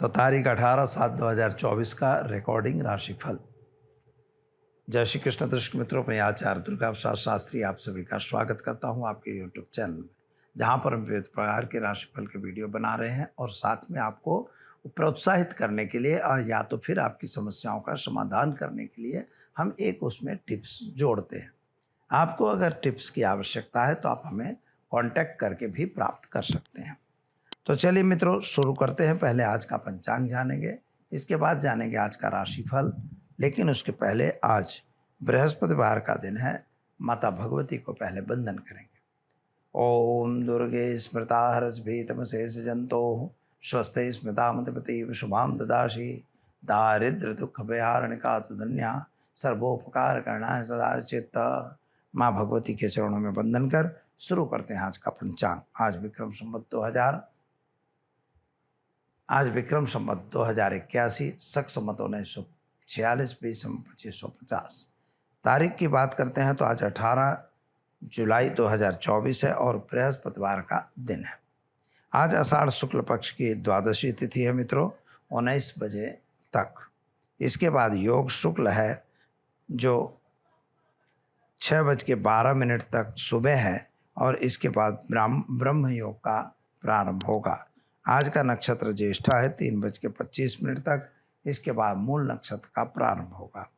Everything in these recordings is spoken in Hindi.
तो तारीख 18/7/2024 का रिकॉर्डिंग राशिफल। जय श्री कृष्ण दर्शक मित्रों, मैं आचार्य दुर्गा प्रसाद शास्त्री आप सभी का स्वागत करता हूं आपके यूट्यूब चैनल में, जहां पर हम विविध प्रकार के राशिफल के वीडियो बना रहे हैं और साथ में आपको प्रोत्साहित करने के लिए या तो फिर आपकी समस्याओं का समाधान करने के लिए हम एक उसमें टिप्स जोड़ते हैं। आपको अगर टिप्स की आवश्यकता है तो आप हमें कॉन्टैक्ट करके भी प्राप्त कर सकते हैं। तो चलिए मित्रों, शुरू करते हैं। पहले आज का पंचांग जानेंगे, इसके बाद जानेंगे आज का राशिफल। लेकिन उसके पहले आज बृहस्पतिवार का दिन है, माता भगवती को पहले वंदन करेंगे। ओम दुर्गे स्मृता हरस्भीतमशेष जंतो स्वस्ते स्मृता मतपति शुभाम ददाशी दारिद्र दुख भयारणिका तुधन्या सर्वोपकार करना सदा चित्त। माँ भगवती के चरणों में वंदन कर शुरू करते हैं आज का पंचांग। आज विक्रम संवत 2081, शक संवत 1946, बीस 2550। तारीख की बात करते हैं तो आज 18 जुलाई 2024 है और बृहस्पतिवार का दिन है। आज आषाढ़ शुक्ल पक्ष की द्वादशी तिथि है मित्रों, 19 बजे तक। इसके बाद योग शुक्ल है जो 6:12 तक सुबह है और इसके बाद ब्रह्म योग का प्रारंभ होगा। आज का नक्षत्र ज्येष्ठा है 3:25 तक, इसके बाद मूल नक्षत्र का प्रारंभ होगा।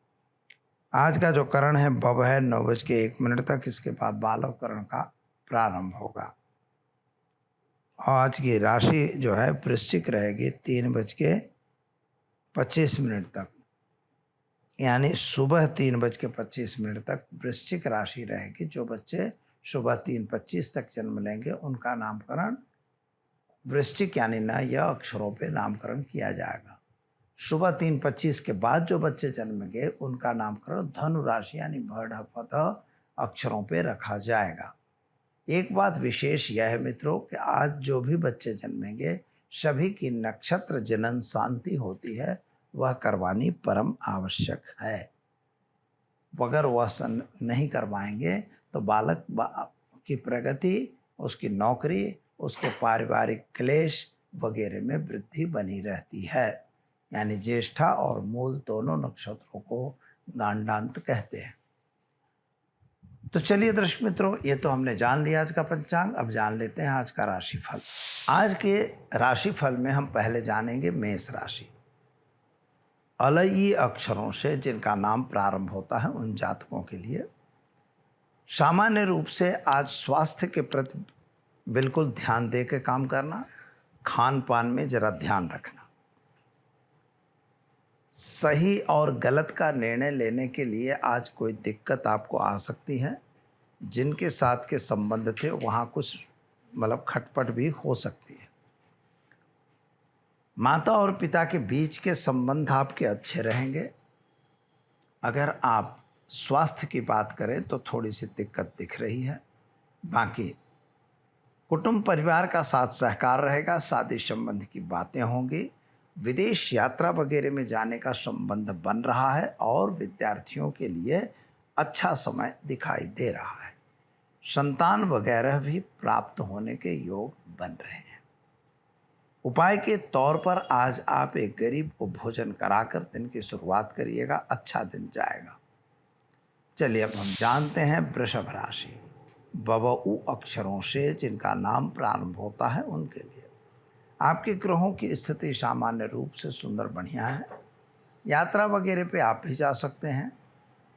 आज का जो करण है भव है 9:01 तक, इसके बाद बालव करण का प्रारंभ होगा। आज की राशि जो है वृश्चिक रहेगी 3:25 तक, यानी सुबह 3:25 तक वृश्चिक राशि रहेगी। जो बच्चे सुबह 3:25 तक जन्म लेंगे उनका नामकरण वृश्चिक यानी न या अक्षरों पे नामकरण किया जाएगा। सुबह 3:25 के बाद जो बच्चे जन्मेंगे उनका नामकरण धनु राशि यानी भड़ अक्षरों पे रखा जाएगा। एक बात विशेष यह है मित्रों कि आज जो भी बच्चे जन्मेंगे सभी की नक्षत्र जनन शांति होती है, वह करवानी परम आवश्यक है। अगर वह नहीं करवाएंगे तो बालक की प्रगति, उसकी नौकरी, उसके पारिवारिक क्लेश वगैरह में वृद्धि बनी रहती है। यानी ज्येष्ठा और मूल दोनों नक्षत्रों को गांडांत कहते हैं। तो चलिए दर्शक मित्रों, ये तो हमने जान लिया आज का पंचांग। अब जान लेते हैं आज का राशिफल। आज के राशिफल में हम पहले जानेंगे मेष राशि। अलई अक्षरों से जिनका नाम प्रारंभ होता है उन जातकों के लिए सामान्य रूप से आज स्वास्थ्य के प्रति बिल्कुल ध्यान दे के काम करना, खान पान में जरा ध्यान रखना, सही और गलत का निर्णय लेने के लिए आज कोई दिक्कत आपको आ सकती है। जिनके साथ के संबंध थे वहाँ कुछ खटपट भी हो सकती है। माता और पिता के बीच के संबंध आपके अच्छे रहेंगे। अगर आप स्वास्थ्य की बात करें तो थोड़ी सी दिक्कत दिख रही है। बाकी कुटुंब परिवार का साथ सहकार रहेगा, शादी संबंध की बातें होंगी, विदेश यात्रा वगैरह में जाने का संबंध बन रहा है और विद्यार्थियों के लिए अच्छा समय दिखाई दे रहा है। संतान वगैरह भी प्राप्त होने के योग बन रहे हैं। उपाय के तौर पर आज आप एक गरीब को भोजन कराकर दिन की शुरुआत करिएगा, अच्छा दिन जाएगा। चलिए अब हम जानते हैं वृषभ राशि। बबऊ अक्षरों से जिनका नाम प्रारंभ होता है उनके लिए आपके ग्रहों की स्थिति सामान्य रूप से सुंदर बढ़िया है। यात्रा वगैरह पे आप भी जा सकते हैं।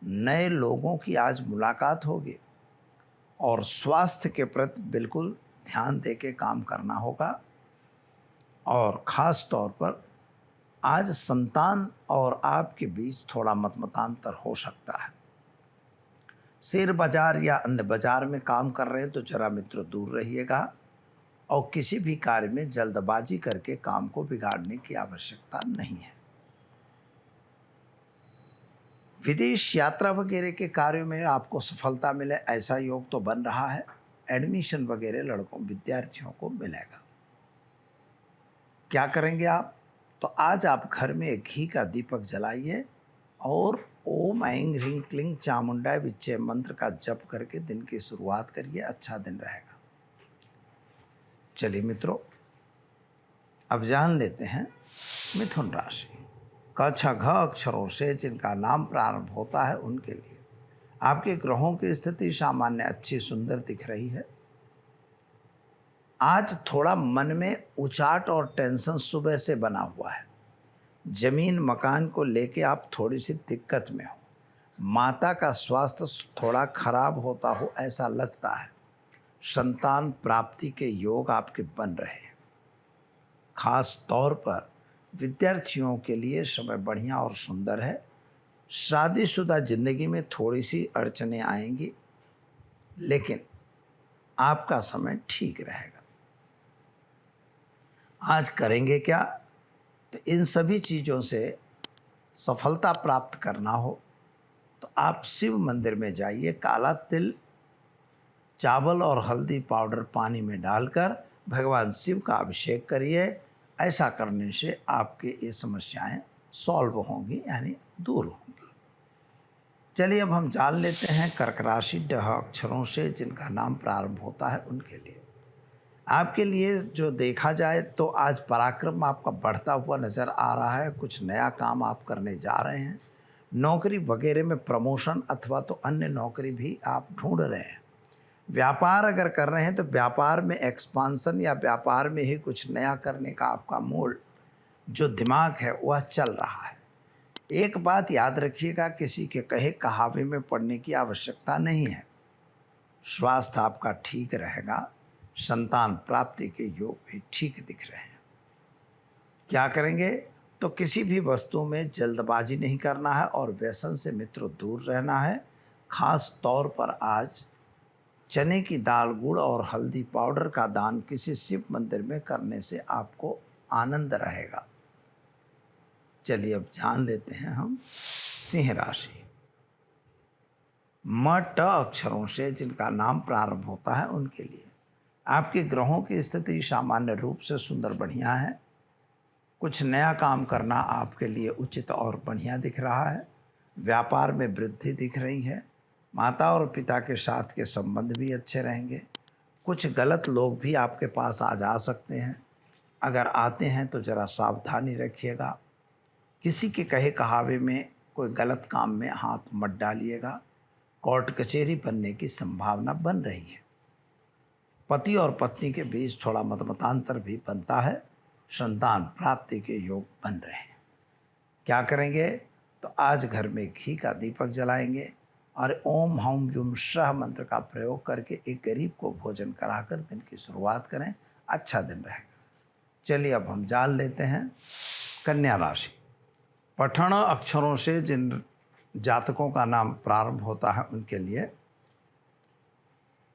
नए लोगों की आज मुलाकात होगी और स्वास्थ्य के प्रति बिल्कुल ध्यान दे के काम करना होगा। और ख़ास तौर पर आज संतान और आपके बीच थोड़ा मतमतांतर हो सकता है। शेयर बाजार या अन्य बाजार में काम कर रहे हैं तो जरा मित्र दूर रहिएगा और किसी भी कार्य में जल्दबाजी करके काम को बिगाड़ने की आवश्यकता नहीं है। विदेश यात्रा वगैरह के कार्यों में आपको सफलता मिले ऐसा योग तो बन रहा है। एडमिशन वगैरह लड़कों विद्यार्थियों को मिलेगा। क्या करेंगे आप? तो आज आप घर में एक घी का दीपक जलाइए और ओम ऐं ह्रीं क्लीं चामुंडाय विच्चे मंत्र का जप करके दिन की शुरुआत करिए, अच्छा दिन रहेगा। चलिए मित्रों, अब जान लेते हैं मिथुन राशि, क छ घ अक्षरों से जिनका नाम प्रारंभ होता है उनके लिए आपके ग्रहों की स्थिति सामान्य अच्छी सुंदर दिख रही है। आज थोड़ा मन में उचाट और टेंशन सुबह से बना हुआ है। जमीन मकान को लेके आप थोड़ी सी दिक्कत में हो। माता का स्वास्थ्य थोड़ा खराब होता हो ऐसा लगता है। संतान प्राप्ति के योग आपके बन रहे हैं। खास तौर पर विद्यार्थियों के लिए समय बढ़िया और सुंदर है। शादीशुदा जिंदगी में थोड़ी सी अड़चनें आएंगी, लेकिन आपका समय ठीक रहेगा। आज करेंगे क्या? तो इन सभी चीज़ों से सफलता प्राप्त करना हो तो आप शिव मंदिर में जाइए। काला तिल, चावल और हल्दी पाउडर पानी में डालकर भगवान शिव का अभिषेक करिए। ऐसा करने से आपके ये समस्याएं सॉल्व होंगी, यानी दूर होंगी। चलिए अब हम जान लेते हैं कर्क राशि ड अक्षरों से जिनका नाम प्रारंभ होता है उनके लिए। आपके लिए जो देखा जाए तो आज पराक्रम आपका बढ़ता हुआ नज़र आ रहा है। कुछ नया काम आप करने जा रहे हैं। नौकरी वगैरह में प्रमोशन अथवा तो अन्य नौकरी भी आप ढूंढ रहे हैं। व्यापार अगर कर रहे हैं तो व्यापार में एक्सपांसन या व्यापार में ही कुछ नया करने का आपका मूड जो दिमाग है वह चल रहा है। एक बात याद रखिएगा, किसी के कहे कहावे में पड़ने की आवश्यकता नहीं है। स्वास्थ्य आपका ठीक रहेगा। संतान प्राप्ति के योग भी ठीक दिख रहे हैं। क्या करेंगे? तो किसी भी वस्तु में जल्दबाजी नहीं करना है और व्यसन से मित्रों दूर रहना है। खास तौर पर आज चने की दाल, गुड़ और हल्दी पाउडर का दान किसी शिव मंदिर में करने से आपको आनंद रहेगा। चलिए अब जान लेते हैं हम सिंह राशि। म ट अक्षरों से जिनका नाम प्रारंभ होता है उनके लिए आपके ग्रहों की स्थिति सामान्य रूप से सुंदर बढ़िया है। कुछ नया काम करना आपके लिए उचित और बढ़िया दिख रहा है। व्यापार में वृद्धि दिख रही है। माता और पिता के साथ के संबंध भी अच्छे रहेंगे। कुछ गलत लोग भी आपके पास आ जा सकते हैं। अगर आते हैं तो ज़रा सावधानी रखिएगा। किसी के कहे कहावे में कोई गलत काम में हाथ मत डालिएगा। कोर्ट कचहरी बनने की संभावना बन रही है। पति और पत्नी के बीच थोड़ा मतमतांतर भी बनता है। संतान प्राप्ति के योग बन रहे हैं। क्या करेंगे? तो आज घर में घी का दीपक जलाएंगे और ओम हौम जुम सह मंत्र का प्रयोग करके एक गरीब को भोजन कराकर दिन की शुरुआत करें। अच्छा दिन रहेगा। चलिए अब हम जान लेते हैं कन्या राशि। पठण अक्षरों से जिन जातकों का नाम प्रारंभ होता है उनके लिए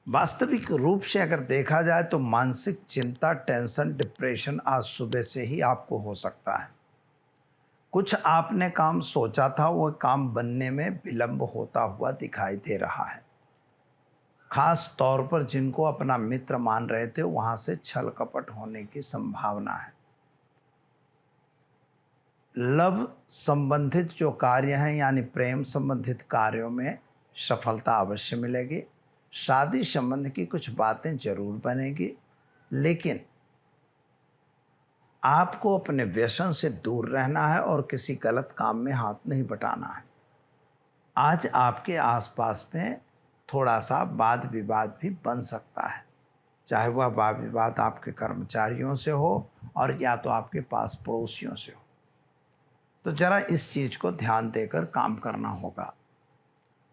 वास्तविक रूप से अगर देखा जाए तो मानसिक चिंता, टेंशन, डिप्रेशन आज सुबह से ही आपको हो सकता है। कुछ आपने काम सोचा था वो काम बनने में विलंब होता हुआ दिखाई दे रहा है। खास तौर पर जिनको अपना मित्र मान रहे थे वहां से छल कपट होने की संभावना है। लव संबंधित जो कार्य हैं यानी प्रेम संबंधित कार्यों में सफलता अवश्य मिलेगी। शादी संबंध की कुछ बातें जरूर बनेगी, लेकिन आपको अपने व्यसन से दूर रहना है और किसी गलत काम में हाथ नहीं बटाना है। आज आपके आसपास में थोड़ा सा वाद विवाद भी बन सकता है, चाहे वह वाद विवाद आपके कर्मचारियों से हो और या तो आपके पास पड़ोसियों से हो। तो जरा इस चीज़ को ध्यान देकर काम करना होगा।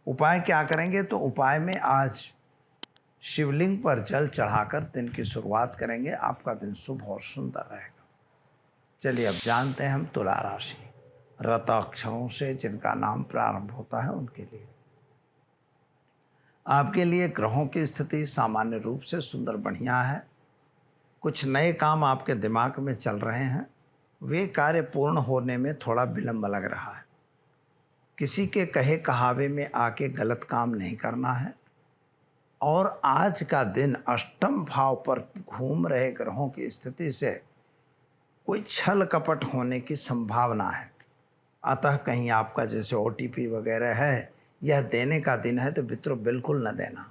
उपाय क्या करेंगे? तो उपाय में आज शिवलिंग पर जल चढ़ाकर दिन की शुरुआत करेंगे। आपका दिन शुभ और सुंदर रहेगा। चलिए अब जानते हैं हम तुला राशि। रत अक्षरों से जिनका नाम प्रारंभ होता है उनके लिए आपके लिए ग्रहों की स्थिति सामान्य रूप से सुंदर बढ़िया है। कुछ नए काम आपके दिमाग में चल रहे हैं। वे कार्य पूर्ण होने में थोड़ा विलंब लग रहा है। किसी के कहे कहावे में आके गलत काम नहीं करना है। और आज का दिन अष्टम भाव पर घूम रहे ग्रहों की स्थिति से कोई छल कपट होने की संभावना है। अतः कहीं आपका जैसे OTP वगैरह है, यह देने का दिन है तो मित्रों बिल्कुल न देना।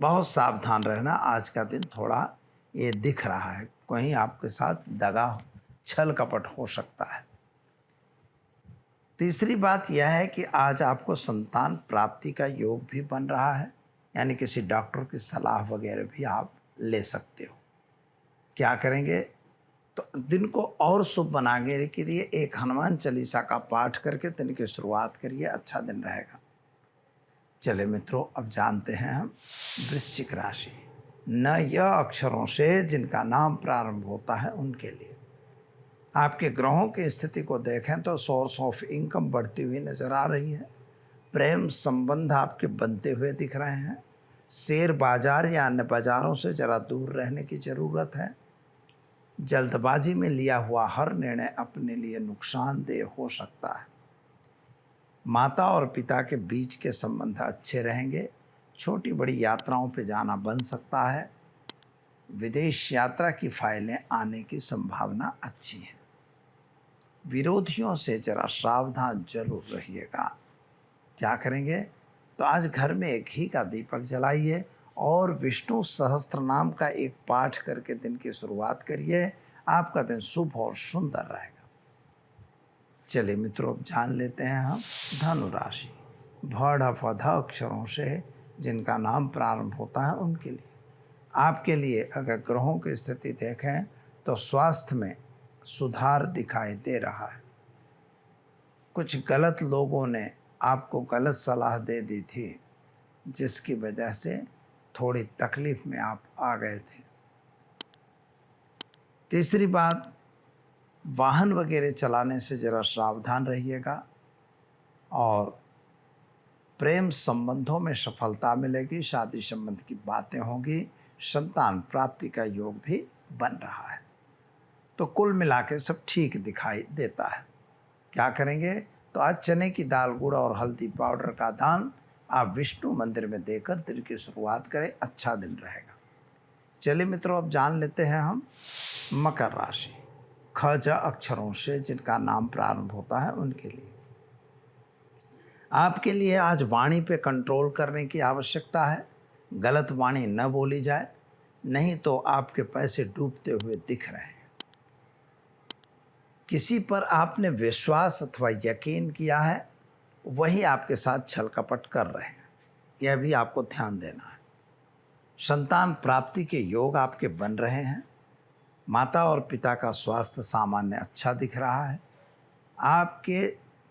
बहुत सावधान रहना। आज का दिन थोड़ा ये दिख रहा है कहीं आपके साथ दगा छल कपट हो सकता है। तीसरी बात यह है कि आज आपको संतान प्राप्ति का योग भी बन रहा है, यानी किसी डॉक्टर की सलाह वगैरह भी आप ले सकते हो। क्या करेंगे, तो दिन को और शुभ बनाने के लिए एक हनुमान चालीसा का पाठ करके दिन की शुरुआत करिए, अच्छा दिन रहेगा। चले मित्रों, अब जानते हैं हम वृश्चिक राशि। न यह अक्षरों से जिनका नाम प्रारंभ होता है उनके लिए आपके ग्रहों की स्थिति को देखें तो सोर्स ऑफ इनकम बढ़ती हुई नजर आ रही है। प्रेम संबंध आपके बनते हुए दिख रहे हैं। शेयर बाजार या अन्य बाजारों से जरा दूर रहने की ज़रूरत है। जल्दबाजी में लिया हुआ हर निर्णय अपने लिए नुकसानदेह हो सकता है। माता और पिता के बीच के संबंध अच्छे रहेंगे। छोटी बड़ी यात्राओं पर जाना बन सकता है। विदेश यात्रा की फाइलें आने की संभावना अच्छी है। विरोधियों से जरा सावधान जरूर रहिएगा। क्या करेंगे, तो आज घर में एक घी का दीपक जलाइए और विष्णु सहस्त्र नाम का एक पाठ करके दिन की शुरुआत करिए। आपका दिन शुभ और सुंदर रहेगा। चलिए मित्रों, अब जान लेते हैं हम धनु राशि। भड़ फध अक्षरों से जिनका नाम प्रारंभ होता है उनके लिए आपके लिए अगर ग्रहों की स्थिति देखें तो स्वास्थ्य में सुधार दिखाई दे रहा है। कुछ गलत लोगों ने आपको गलत सलाह दे दी थी, जिसकी वजह से थोड़ी तकलीफ में आप आ गए थे। तीसरी बात, वाहन वगैरह चलाने से ज़रा सावधान रहिएगा और प्रेम संबंधों में सफलता मिलेगी। शादी संबंध की बातें होंगी। संतान प्राप्ति का योग भी बन रहा है। तो कुल मिला के सब ठीक दिखाई देता है। क्या करेंगे, तो आज चने की दाल, गुड़ और हल्दी पाउडर का दान आप विष्णु मंदिर में देकर दिन की शुरुआत करें, अच्छा दिन रहेगा। चलिए मित्रों, अब जान लेते हैं हम मकर राशि। ख ज अक्षरों से जिनका नाम प्रारंभ होता है उनके लिए आपके लिए आज वाणी पे कंट्रोल करने की आवश्यकता है। गलत वाणी न बोली जाए, नहीं तो आपके पैसे डूबते हुए दिख रहे हैं। किसी पर आपने विश्वास अथवा यकीन किया है, वही आपके साथ छल कपट कर रहे हैं, यह भी आपको ध्यान देना है। संतान प्राप्ति के योग आपके बन रहे हैं। माता और पिता का स्वास्थ्य सामान्य अच्छा दिख रहा है। आपके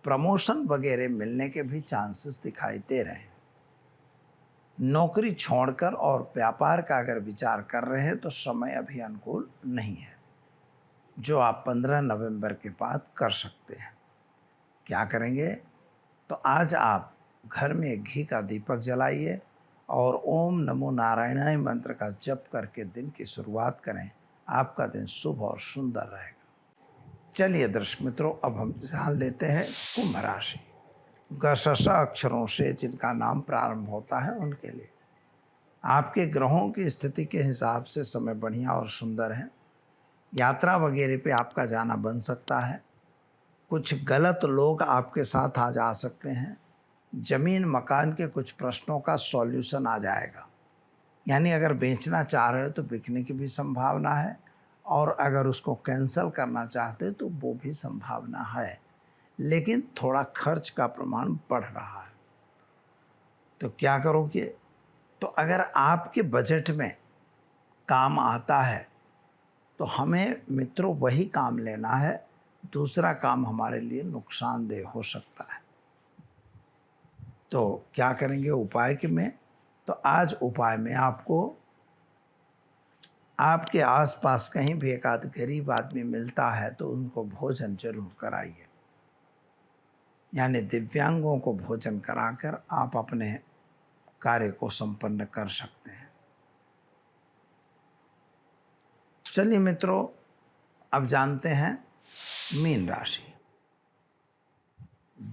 प्रमोशन वगैरह मिलने के भी चांसेस दिखाई दे रहे हैं। नौकरी छोड़कर और व्यापार का अगर विचार कर रहे हैं तो समय अभी अनुकूल नहीं है, जो आप 15 नवंबर के बाद कर सकते हैं। क्या करेंगे, तो आज आप घर में घी का दीपक जलाइए और ओम नमो नारायणाय मंत्र का जप करके दिन की शुरुआत करें। आपका दिन शुभ और सुंदर रहेगा। चलिए दर्शक मित्रों, अब हम जान लेते हैं कुंभ राशि। गशश अक्षरों से जिनका नाम प्रारंभ होता है उनके लिए आपके ग्रहों की स्थिति के हिसाब से समय बढ़िया और सुंदर है। यात्रा वगैरह पे आपका जाना बन सकता है। कुछ गलत लोग आपके साथ आ जा सकते हैं। जमीन मकान के कुछ प्रश्नों का सॉल्यूशन आ जाएगा, यानी अगर बेचना चाह रहे हो तो बिकने की भी संभावना है, और अगर उसको कैंसिल करना चाहते तो वो भी संभावना है, लेकिन थोड़ा खर्च का प्रमाण बढ़ रहा है। तो क्या करोगे, तो अगर आपके बजट में काम आता है तो हमें मित्रों वही काम लेना है। दूसरा काम हमारे लिए नुकसानदेह हो सकता है। तो क्या करेंगे उपाय के में, तो आज उपाय में आपको आपके आसपास कहीं भी एक आध गरीब आदमी मिलता है तो उनको भोजन जरूर कराइए, यानी दिव्यांगों को भोजन कराकर आप अपने कार्य को संपन्न कर सकते हैं। चलिए मित्रों, अब जानते हैं मीन राशि।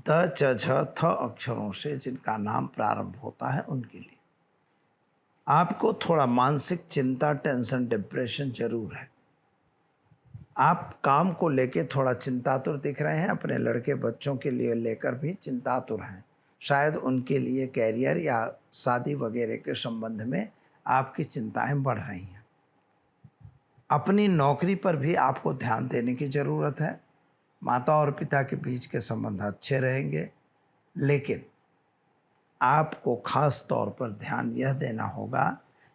द च झ थ अक्षरों से जिनका नाम प्रारंभ होता है उनके लिए आपको थोड़ा मानसिक चिंता, टेंशन, डिप्रेशन जरूर है। आप काम को लेके थोड़ा चिंतातुर दिख रहे हैं। अपने लड़के बच्चों के लिए लेकर भी चिंतातुर हैं। शायद उनके लिए कैरियर या शादी वगैरह के संबंध में आपकी चिंताएं बढ़ रही हैं। अपनी नौकरी पर भी आपको ध्यान देने की ज़रूरत है। माता और पिता के बीच के संबंध अच्छे रहेंगे, लेकिन आपको खास तौर पर ध्यान यह देना होगा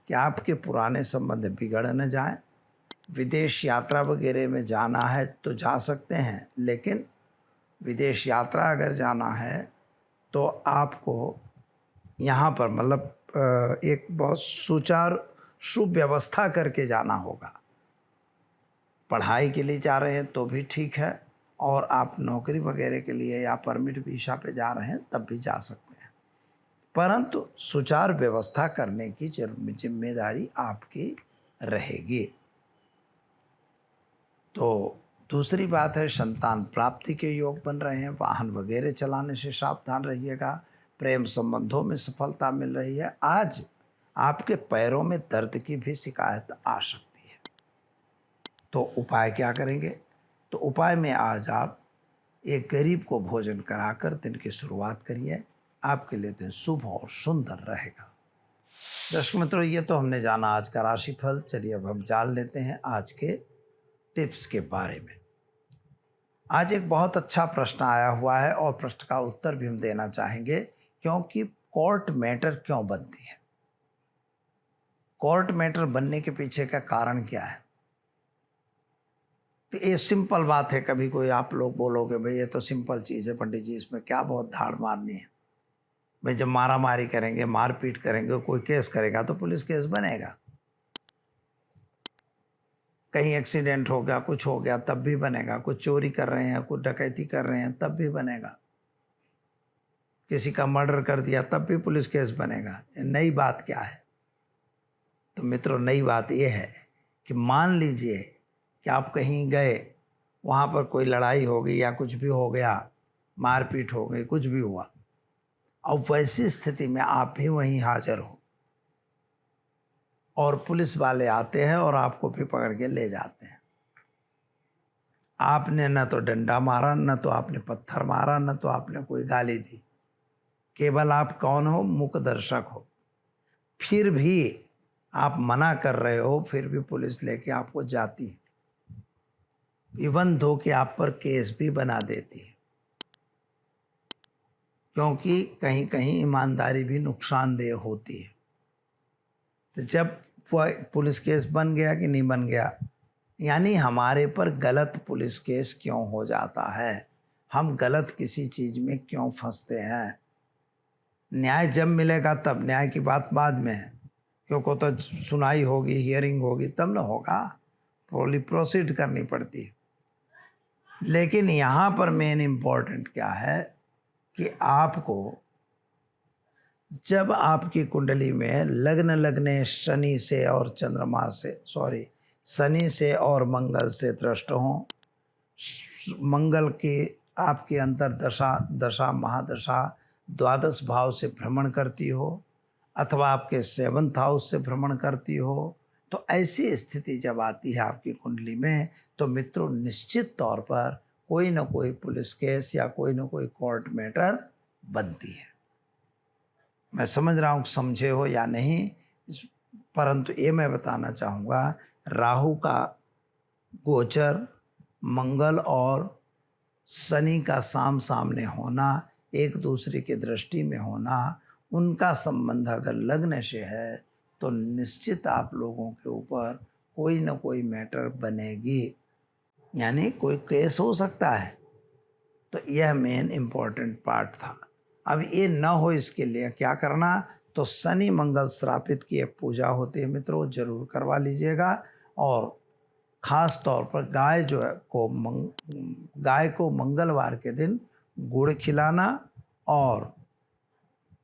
कि आपके पुराने संबंध बिगड़ न जाएं। विदेश यात्रा वगैरह में जाना है तो जा सकते हैं, लेकिन विदेश यात्रा अगर जाना है तो आपको यहाँ पर मतलब एक बहुत सुचारू सुव्यवस्था करके जाना होगा। पढ़ाई के लिए जा रहे हैं तो भी ठीक है, और आप नौकरी वगैरह के लिए या परमिट वीज़ा पे जा रहे हैं तब भी जा सकते हैं, परंतु सुचारू व्यवस्था करने की जिम्मेदारी आपकी रहेगी। तो दूसरी बात है, संतान प्राप्ति के योग बन रहे हैं। वाहन वगैरह चलाने से सावधान रहिएगा। प्रेम संबंधों में सफलता मिल रही है। आज आपके पैरों में दर्द की भी शिकायत आ सकती है। तो उपाय क्या करेंगे? तो उपाय में आज आप एक गरीब को भोजन कराकर दिन की शुरुआत करिए। आपके लिए दिन शुभ और सुंदर रहेगा। दर्शक मित्रों, ये तो हमने जाना आज का राशिफल। चलिए अब हम जान लेते हैं आज के टिप्स के बारे में। आज एक बहुत अच्छा प्रश्न आया हुआ है और प्रश्न का उत्तर भी हम देना चाहेंगे, क्योंकि कोर्ट मैटर क्यों बनती है? कोर्ट मैटर बनने के पीछे का कारण क्या है? तो ये सिंपल बात है। कभी कोई आप लोग बोलोगे भाई ये तो सिंपल चीज़ है पंडित जी, इसमें क्या बहुत धाड़ मारनी है? भाई जब मारा मारी करेंगे, मारपीट करेंगे, कोई केस करेगा तो पुलिस केस बनेगा। कहीं एक्सीडेंट हो गया, कुछ हो गया तब भी बनेगा। कुछ चोरी कर रहे हैं, कुछ डकैती कर रहे हैं तब भी बनेगा। किसी का मर्डर कर दिया तब भी पुलिस केस बनेगा। नई बात क्या है? तो मित्रों, नई बात यह है कि मान लीजिए कि आप कहीं गए, वहाँ पर कोई लड़ाई हो गई या कुछ भी हो गया, मारपीट हो गई, कुछ भी हुआ, अब वैसी स्थिति में आप भी वहीं हाजिर हो और पुलिस वाले आते हैं और आपको भी पकड़ के ले जाते हैं। आपने न तो डंडा मारा, न तो आपने पत्थर मारा, न तो आपने कोई गाली दी, केवल आप कौन हो? मूक दर्शक हो। फिर भी आप मना कर रहे हो, फिर भी पुलिस लेके आपको जाती है, इवन दो कि आप पर केस भी बना देती है, क्योंकि कहीं कहीं ईमानदारी भी नुकसानदेह होती है। तो जब पुलिस केस बन गया कि नहीं बन गया, यानी हमारे पर गलत पुलिस केस क्यों हो जाता है? हम गलत किसी चीज़ में क्यों फंसते हैं? न्याय जब मिलेगा तब, न्याय की बात बाद में है, क्योंकि तो सुनाई होगी, हियरिंग होगी तब ना होगा, प्रोसीड करनी पड़ती है। लेकिन यहाँ पर मेन इम्पोर्टेंट क्या है कि आपको जब आपकी कुंडली में लग्न लगने शनि से और चंद्रमा से शनि से और मंगल से दृष्ट हों, मंगल की आपके अंतर दशा महादशा द्वादश भाव से भ्रमण करती हो, अथवा आपके 7th हाउस से भ्रमण करती हो, तो ऐसी स्थिति जब आती है आपकी कुंडली में, तो मित्रों निश्चित तौर पर कोई ना कोई पुलिस केस या कोई ना कोई कोर्ट मैटर बनती है। मैं समझ रहा हूँ समझे हो या नहीं, परंतु ये मैं बताना चाहूँगा, राहु का गोचर, मंगल और शनि का सामने होना, एक दूसरे की दृष्टि में होना, उनका संबंध अगर लग्न से है तो निश्चित आप लोगों के ऊपर कोई ना कोई मैटर बनेगी, यानी कोई केस हो सकता है। तो यह मेन इम्पोर्टेंट पार्ट था। अब ये न हो, इसके लिए क्या करना? तो शनि मंगल श्रापित की एक पूजा होती है मित्रों, जरूर करवा लीजिएगा। और ख़ास तौर पर गाय जो है गाय को मंगलवार के दिन गुड़ खिलाना और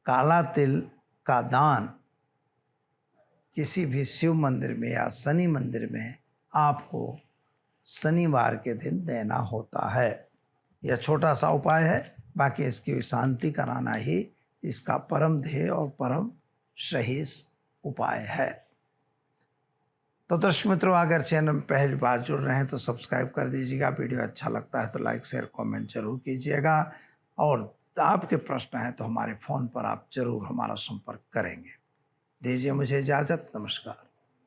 काला तिल का दान किसी भी शिव मंदिर में या शनि मंदिर में आपको शनिवार के दिन देना होता है। यह छोटा सा उपाय है, बाकी इसकी शांति कराना ही इसका परम ध्येय और परम सही उपाय है। तो दर्शक मित्रों, अगर चैनल में पहली बार जुड़ रहे हैं तो सब्सक्राइब कर दीजिएगा। वीडियो अच्छा लगता है तो लाइक शेयर कमेंट जरूर कीजिएगा, और आपके प्रश्न हैं तो हमारे फ़ोन पर आप जरूर हमारा संपर्क करेंगे। दीजिए मुझे इजाज़त। नमस्कार।